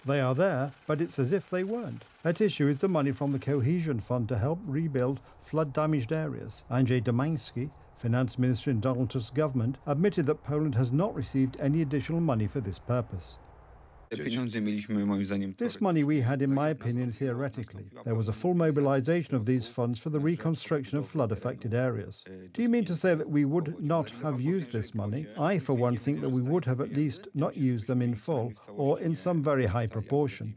They are there, but it's as if they weren't. At issue is the money from the Cohesion Fund to help rebuild flood-damaged areas. Andrzej Domański, Finance Minister in Donald Tusk's government, admitted that Poland has not received any additional money for this purpose. This money we had, in my opinion, theoretically. There was a full mobilisation of these funds for the reconstruction of flood-affected areas. Do you mean to say that we would not have used this money? I, for one, think that we would have at least not used them in full, or in some very high proportion.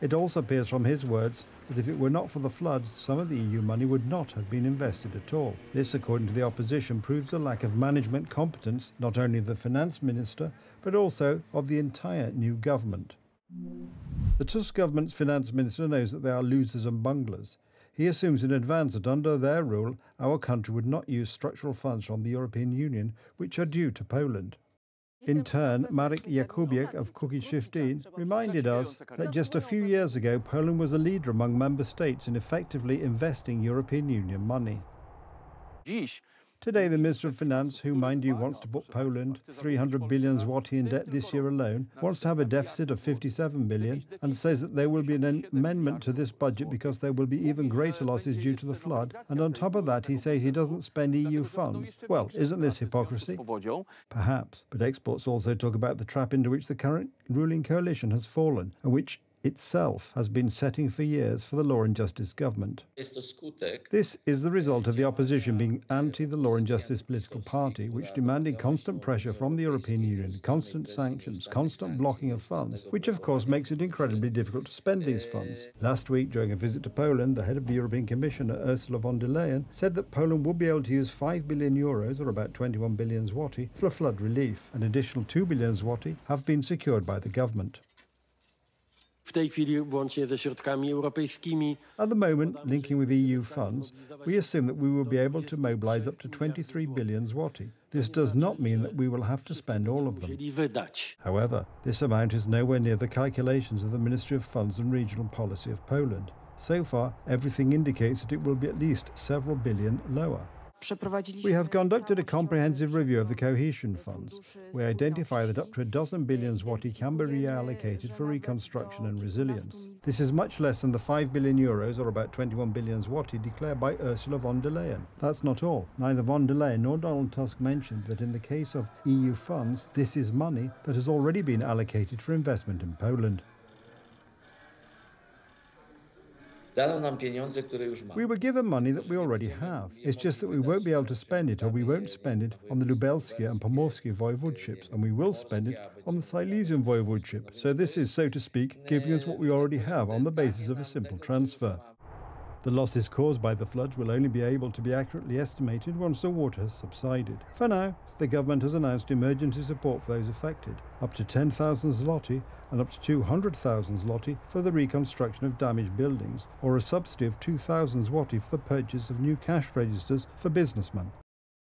It also appears from his words that if it were not for the floods, some of the EU money would not have been invested at all. This, according to the opposition, proves a lack of management competence, not only of the finance minister, but also of the entire new government. The Tusk government's finance minister knows that they are losers and bunglers. He assumes in advance that under their rule, our country would not use structural funds from the European Union, which are due to Poland. In turn, Marek Jakubiak of Kukiz 15 reminded us that just a few years ago, Poland was a leader among member states in effectively investing European Union money. Today, the Minister of Finance, who, mind you, wants to put Poland 300 billion zloty in debt this year alone, wants to have a deficit of 57 billion and says that there will be an amendment to this budget because there will be even greater losses due to the flood. And on top of that, he says he doesn't spend EU funds. Well, isn't this hypocrisy? Perhaps. But experts also talk about the trap into which the current ruling coalition has fallen, and which itself has been setting for years for the Law and Justice government. This is the result of the opposition being anti the Law and Justice political party, which demanded constant pressure from the European Union, constant sanctions, constant blocking of funds, which of course makes it incredibly difficult to spend these funds. Last week, during a visit to Poland, the head of the European Commission, Ursula von der Leyen, said that Poland would be able to use 5 billion euros, or about 21 billion zloty, for flood relief. An additional 2 billion zloty have been secured by the government. At the moment, linking with EU funds, we assume that we will be able to mobilise up to 23 billion zloty. This does not mean that we will have to spend all of them. However, this amount is nowhere near the calculations of the Ministry of Funds and Regional Policy of Poland. So far, everything indicates that it will be at least several billion lower. We have conducted a comprehensive review of the cohesion funds. We identify that up to 12 billion zloty can be reallocated for reconstruction and resilience. This is much less than the 5 billion euros, or about 21 billion zloty, declared by Ursula von der Leyen. That's not all. Neither von der Leyen nor Donald Tusk mentioned that in the case of EU funds, this is money that has already been allocated for investment in Poland. We were given money that we already have. It's just that we won't be able to spend it, or we won't spend it on the Lubelskie and Pomorskie voivodeships, and we will spend it on the Silesian voivodeship. So this is, so to speak, giving us what we already have on the basis of a simple transfer. The losses caused by the floods will only be able to be accurately estimated once the water has subsided. For now, the government has announced emergency support for those affected, up to 10,000 zloty and up to 200,000 zloty for the reconstruction of damaged buildings, or a subsidy of 2,000 zloty for the purchase of new cash registers for businessmen.